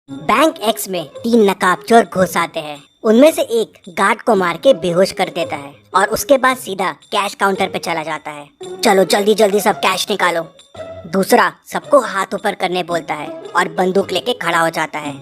Bank x में 3 नकाबचोर घुस आते हैं। उनमें से एक गार्ड को मार के बेहोश कर देता है और उसके बाद सीधा कैश काउंटर पे चला जाता है। चलो जल्दी जल्दी सब कैश निकालो। दूसरा सबको हाथ ऊपर करने बोलता है और बंदूक लेके खड़ा हो जाता है।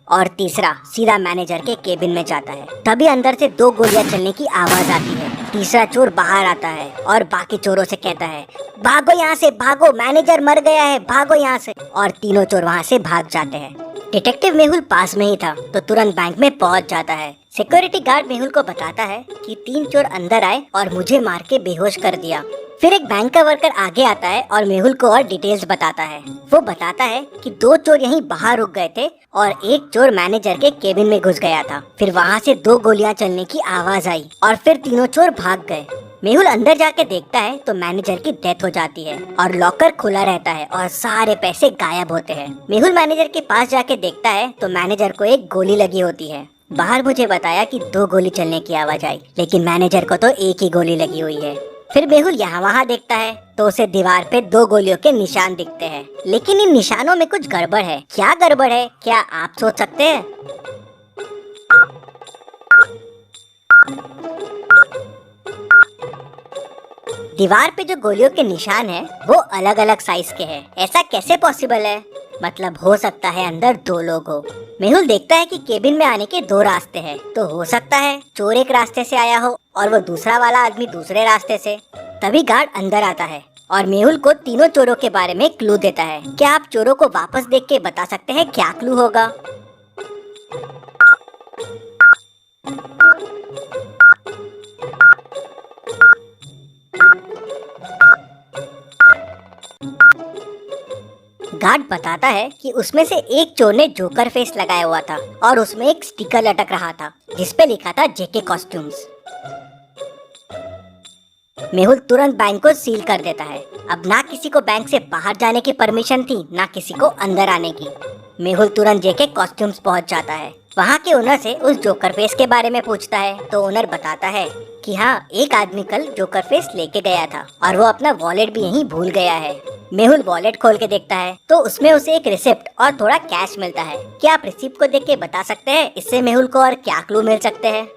और तीसरा सीधा मैनेजर के केबिन में जाता है। तभी अंदर से 2 गोलियां चलने की आवाज आती है। तीसरा चोर बाहर आता है और बाकी चोरों से कहता है, भागो यहाँ से, भागो, मैनेजर मर गया है, भागो यहाँ से। और तीनों चोर वहाँ से भाग जाते हैं। डिटेक्टिव मेहुल पास में ही था तो तुरंत बैंक में पहुंच जाता है। सिक्योरिटी गार्ड मेहुल को बताता है कि 3 चोर अंदर आए और मुझे मार के बेहोश कर दिया। फिर एक बैंक का वर्कर आगे आता है और मेहुल को और डिटेल्स बताता है। वो बताता है कि 2 चोर यहीं बाहर रुक गए थे और एक चोर मैनेजर के केबिन में घुस गया था। फिर वहाँ से 2 गोलियां चलने की आवाज आई और फिर तीनों चोर भाग गए। मेहुल अंदर जाके देखता है तो मैनेजर की डेथ हो जाती है और लॉकर खुला रहता है और सारे पैसे गायब होते हैं। मेहुल मैनेजर के पास जाके देखता है तो मैनेजर को एक गोली लगी होती है। बाहर मुझे बताया कि 2 गोली चलने की आवाज आई, लेकिन मैनेजर को तो एक ही गोली लगी हुई है। फिर मेहुल यहाँ वहाँ देखता है तो उसे दीवार पे 2 गोलियों के निशान दिखते हैं, लेकिन इन निशानों में कुछ गड़बड़ है। क्या गड़बड़ है, क्या आप सोच सकते हैं? दीवार पे जो गोलियों के निशान हैं, वो अलग अलग साइज के हैं। ऐसा कैसे पॉसिबल है? मतलब हो सकता है अंदर 2 लोग हो। मेहुल देखता है कि केबिन में आने के 2 रास्ते हैं, तो हो सकता है चोर एक रास्ते से आया हो और वो दूसरा वाला आदमी दूसरे रास्ते से। तभी गार्ड अंदर आता है और मेहुल को तीनों चोरों के बारे में क्लू देता है। क्या आप चोरों को वापस देख के बता सकते हैं क्या क्लू होगा? गार्ड बताता है कि उसमें से एक चोर ने जोकर फेस लगाया हुआ था और उसमें एक स्टिकर लटक रहा था जिसपे लिखा था जेके कॉस्ट्यूम्स। मेहुल तुरंत बैंक को सील कर देता है। अब ना किसी को बैंक से बाहर जाने की परमिशन थी, ना किसी को अंदर आने की। मेहुल तुरंत जेके कॉस्ट्यूम्स पहुंच जाता है। वहाँ के ओनर से उस जोकर फेस के बारे में पूछता है तो ओनर बताता है कि हाँ, एक आदमी कल जोकर फेस लेके गया था और वो अपना वॉलेट भी यहीं भूल गया है। मेहुल वॉलेट खोल के देखता है तो उसमें उसे एक रिसिप्ट और थोड़ा कैश मिलता है। क्या आप रिसिप्ट को देख के बता सकते हैं इससे मेहुल को और क्या क्लू मिल सकते हैं?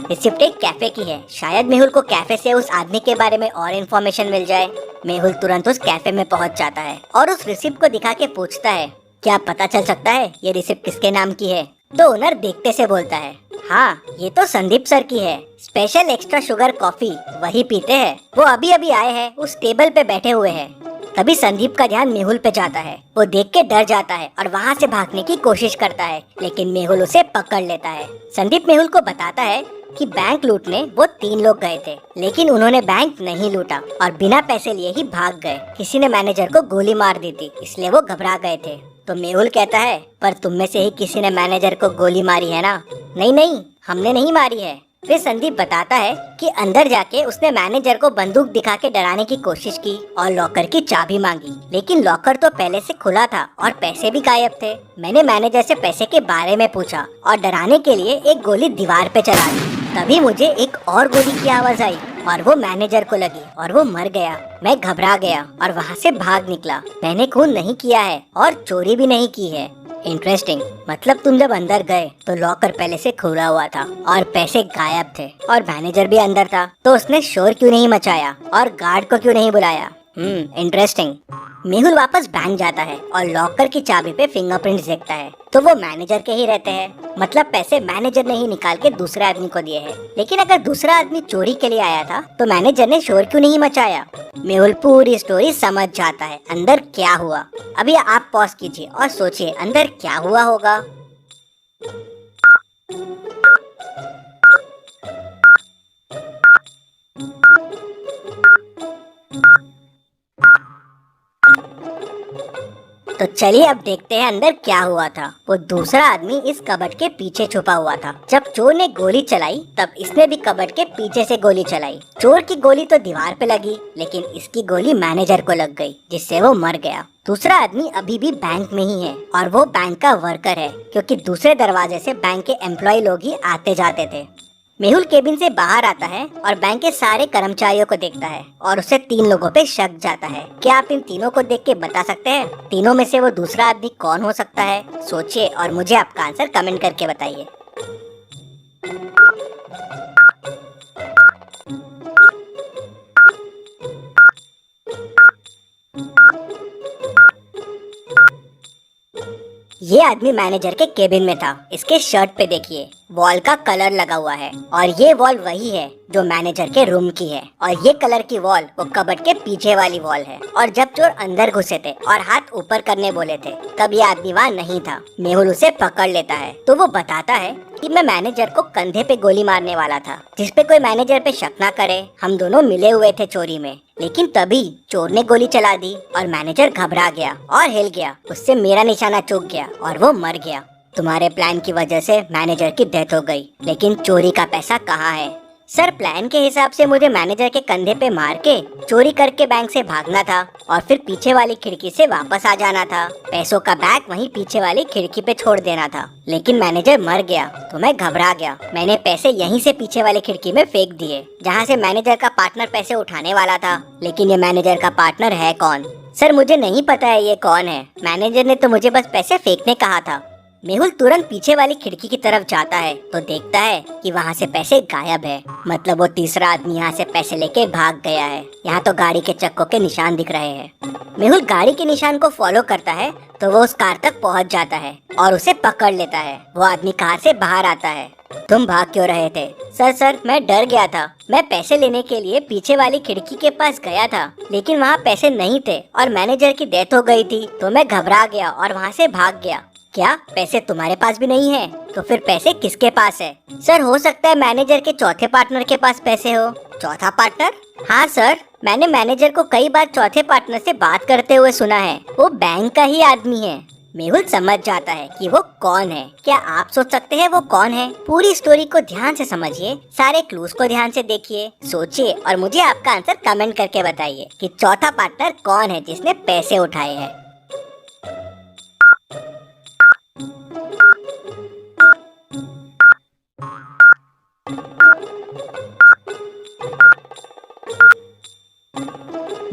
रिसिप्ट एक कैफे की है। शायद मेहुल को कैफे से उस आदमी के बारे में और इन्फॉर्मेशन मिल जाए। मेहुल तुरंत उस कैफे में पहुंच जाता है और उस रिसिप्ट को दिखा के पूछता है, क्या पता चल सकता है ये रिसिप्ट किसके नाम की है? तो ओनर देखते से बोलता है, हाँ, ये तो संदीप सर की है। स्पेशल एक्स्ट्रा शुगर कॉफी वही पीते हैं। वो अभी अभी आए हैं, उस टेबल पे बैठे हुए हैं। तभी संदीप का ध्यान मेहुल पे जाता है। वो देख के डर जाता है और वहाँ से भागने की कोशिश करता है, लेकिन मेहुल उसे पकड़ लेता है। संदीप मेहुल को बताता है कि बैंक लूटने वो 3 लोग गए थे, लेकिन उन्होंने बैंक नहीं लूटा और बिना पैसे लिए ही भाग गए। किसी ने मैनेजर को गोली मार दी थी, इसलिए वो घबरा गए थे। तो मेहुल कहता है, पर तुम में से ही किसी ने मैनेजर को गोली मारी है ना? नहीं नहीं, हमने नहीं मारी है। फिर संदीप बताता है कि अंदर जाके उसने मैनेजर को बंदूक दिखा के डराने की कोशिश की और लॉकर की चाबी मांगी, लेकिन लॉकर तो पहले से खुला था और पैसे भी गायब थे। मैंने मैनेजर से पैसे के बारे में पूछा और डराने के लिए एक गोली दीवार पे चला दी। तभी मुझे एक और गोली की आवाज आई और वो मैनेजर को लगी और वो मर गया। मैं घबरा गया और वहाँ से भाग निकला। मैंने खून नहीं किया है और चोरी भी नहीं की है। इंटरेस्टिंग। मतलब तुम जब अंदर गए तो लॉकर पहले से खुला हुआ था और पैसे गायब थे और मैनेजर भी अंदर था, तो उसने शोर क्यों नहीं मचाया और गार्ड को क्यों नहीं बुलाया? इंटरेस्टिंग। मेहुल वापस बैंक जाता है और लॉकर की चाबी पे फिंगरप्रिंट्स देखता है, तो वो मैनेजर के ही रहते हैं। मतलब पैसे मैनेजर ने ही निकाल के दूसरे आदमी को दिए हैं। लेकिन अगर दूसरा आदमी चोरी के लिए आया था तो मैनेजर ने शोर क्यों नहीं मचाया? मेहुल पूरी स्टोरी समझ जाता है अंदर क्या हुआ। अभी आप पॉज कीजिए और सोचिए अंदर क्या हुआ होगा। तो चलिए अब देखते हैं अंदर क्या हुआ था। वो दूसरा आदमी इस कबर्ड के पीछे छुपा हुआ था। जब चोर ने गोली चलाई तब इसने भी कबर्ड के पीछे से गोली चलाई। चोर की गोली तो दीवार पे लगी, लेकिन इसकी गोली मैनेजर को लग गई, जिससे वो मर गया। दूसरा आदमी अभी भी बैंक में ही है और वो बैंक का वर्कर है, क्योंकि दूसरे दरवाजे से बैंक के एम्प्लॉय लोग ही आते जाते थे। मेहुल केबिन से बाहर आता है और बैंक के सारे कर्मचारियों को देखता है और उसे 3 लोगों पे शक जाता है। क्या आप इन तीनों को देख के बता सकते हैं तीनों में से वो दूसरा आदमी कौन हो सकता है? सोचिए और मुझे आपका आंसर कमेंट करके बताइए। ये आदमी मैनेजर के केबिन में था। इसके शर्ट पे देखिए वॉल का कलर लगा हुआ है और ये वॉल वही है जो मैनेजर के रूम की है और ये कलर की वॉल वो कबर्ड के पीछे वाली वॉल है। और जब चोर अंदर घुसे थे और हाथ ऊपर करने बोले थे तब ये आदमी वहाँ नहीं था। मेहुल उसे पकड़ लेता है तो वो बताता है कि मैं मैनेजर को कंधे पे गोली मारने वाला था, जिसपे कोई मैनेजर पे शक ना करे। हम दोनों मिले हुए थे चोरी में, लेकिन तभी चोर ने गोली चला दी और मैनेजर घबरा गया और हिल गया। उससे मेरा निशाना चूक गया और वो मर गया। तुम्हारे प्लान की वजह से मैनेजर की डेथ हो गई, लेकिन चोरी का पैसा कहाँ है? सर, प्लान के हिसाब से मुझे मैनेजर के कंधे पे मार के चोरी करके बैंक से भागना था और फिर पीछे वाली खिड़की से वापस आ जाना था। पैसों का बैग वहीं पीछे वाली खिड़की पे छोड़ देना था, लेकिन मैनेजर मर गया तो मैं घबरा गया। मैंने पैसे यहीं से पीछे वाली खिड़की में फेंक दिए जहाँ से मैनेजर का पार्टनर पैसे उठाने वाला था। लेकिन ये मैनेजर का पार्टनर है कौन? सर, मुझे नहीं पता है ये कौन है। मैनेजर ने तो मुझे बस पैसे फेंकने कहा था। मेहुल तुरंत पीछे वाली खिड़की की तरफ जाता है तो देखता है कि वहाँ से पैसे गायब है। मतलब वो तीसरा आदमी यहाँ से पैसे लेके भाग गया है। यहाँ तो गाड़ी के चक्कों के निशान दिख रहे हैं। मेहुल गाड़ी के निशान को फॉलो करता है तो वो उस कार तक पहुँच जाता है और उसे पकड़ लेता है। वो आदमी कार से बाहर आता है। तुम भाग क्यों रहे थे? सर, मैं डर गया था। मैं पैसे लेने के लिए पीछे वाली खिड़की के पास गया था, लेकिन वहाँ पैसे नहीं थे और मैनेजर की डेथ हो गई थी तो मैं घबरा गया और वहाँ से भाग गया। क्या पैसे तुम्हारे पास भी नहीं है? तो फिर पैसे किसके पास है? सर, हो सकता है मैनेजर के चौथे पार्टनर के पास पैसे हो। चौथा पार्टनर? हाँ सर, मैंने मैनेजर को कई बार चौथे पार्टनर से बात करते हुए सुना है। वो बैंक का ही आदमी है। मेहुल समझ जाता है कि वो कौन है। क्या आप सोच सकते हैं वो कौन है? पूरी स्टोरी को ध्यान से समझिए, सारे क्लूज को ध्यान से देखिए, सोचिए और मुझे आपका आंसर कमेंट करके बताइए कि चौथा पार्टनर कौन है जिसने पैसे उठाए हैं।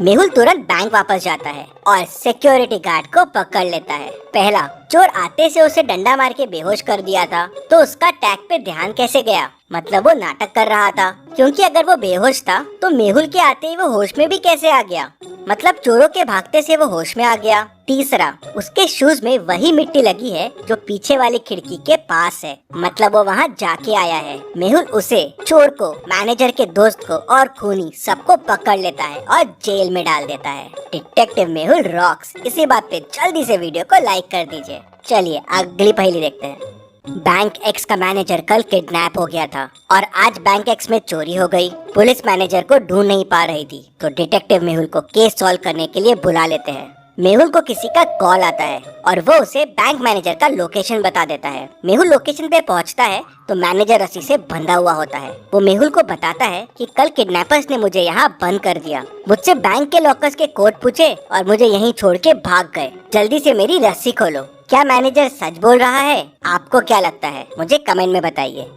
मेहुल तुरंत बैंक वापस जाता है और सिक्योरिटी गार्ड को पकड़ लेता है। पहला, चोर आते से उसे डंडा मार के बेहोश कर दिया था तो उसका टैग पे ध्यान कैसे गया? मतलब वो नाटक कर रहा था, क्योंकि अगर वो बेहोश था तो मेहुल के आते ही वो होश में भी कैसे आ गया? मतलब चोरों के भागते से वो होश में आ गया। तीसरा, उसके शूज में वही मिट्टी लगी है जो पीछे वाली खिड़की के पास है, मतलब वो वहाँ जाके आया है। मेहुल उसे, चोर को, मैनेजर के दोस्त को और खूनी सबको पकड़ लेता है और जेल में डाल देता है। Detective Mehul rocks. इसी बात पे जल्दी से वीडियो को लाइक कर दीजिए। चलिए अगली पहेली देखते हैं। बैंक एक्स का मैनेजर कल किडनैप हो गया था और आज बैंक एक्स में चोरी हो गई। पुलिस मैनेजर को ढूंढ नहीं पा रही थी तो डिटेक्टिव मेहुल को केस सॉल्व करने के लिए बुला लेते हैं। मेहुल को किसी का कॉल आता है और वो उसे बैंक मैनेजर का लोकेशन बता देता है। मेहुल लोकेशन पे पहुंचता है तो मैनेजर रस्सी से बंधा हुआ होता है। वो मेहुल को बताता है कि कल किडनैपर्स ने मुझे यहाँ बंद कर दिया, मुझसे बैंक के लॉकर्स के कोड पूछे और मुझे यहीं छोड़ के भाग गए। जल्दी से मेरी रस्सी खोलो। क्या मैनेजर सच बोल रहा है? आपको क्या लगता है? मुझे कमेंट में बताइए।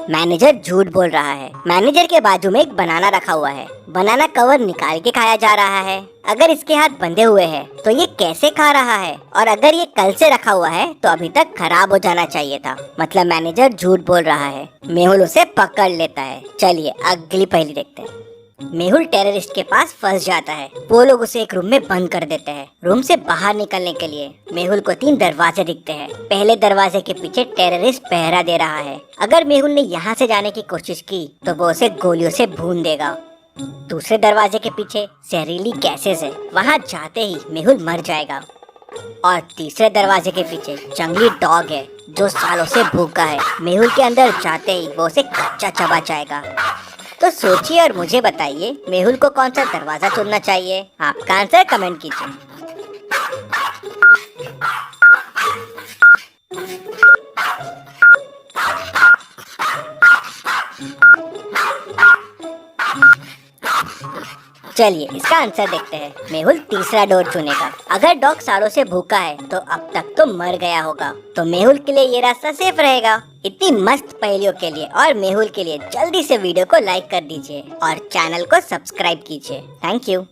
मैनेजर झूठ बोल रहा है। मैनेजर के बाजू में एक बनाना रखा हुआ है। बनाना कवर निकाल के खाया जा रहा है। अगर इसके हाथ बंधे हुए हैं तो ये कैसे खा रहा है? और अगर ये कल से रखा हुआ है तो अभी तक खराब हो जाना चाहिए था। मतलब मैनेजर झूठ बोल रहा है। मेहुल उसे पकड़ लेता है। चलिए अगली पहेली देखते हैं। मेहुल टेररिस्ट के पास फंस जाता है। वो लोग उसे एक रूम में बंद कर देते हैं। रूम से बाहर निकलने के लिए मेहुल को 3 दरवाजे दिखते हैं। पहले दरवाजे के पीछे टेररिस्ट पहरा दे रहा है। अगर मेहुल ने यहाँ से जाने की कोशिश की तो वो उसे गोलियों से भून देगा। दूसरे दरवाजे के पीछे जहरीली गैसेस है, वहाँ जाते ही मेहुल मर जाएगा। और तीसरे दरवाजे के पीछे जंगली डॉग है जो सालों से भूखा है। मेहुल के अंदर जाते ही वो उसे कच्चा चबा जाएगा। तो सोचिए और मुझे बताइए मेहुल को कौन सा दरवाजा चुनना चाहिए? आपका आंसर कमेंट कीजिए। चलिए इसका आंसर देखते हैं। मेहुल तीसरा डोर चुनेगा। अगर डॉग सालों से भूखा है तो अब तक तो मर गया होगा, तो मेहुल के लिए ये रास्ता सेफ रहेगा। इतनी मस्त पहेलियों के लिए और मेहुल के लिए जल्दी से वीडियो को लाइक कर दीजिए और चैनल को सब्सक्राइब कीजिए। Thank you.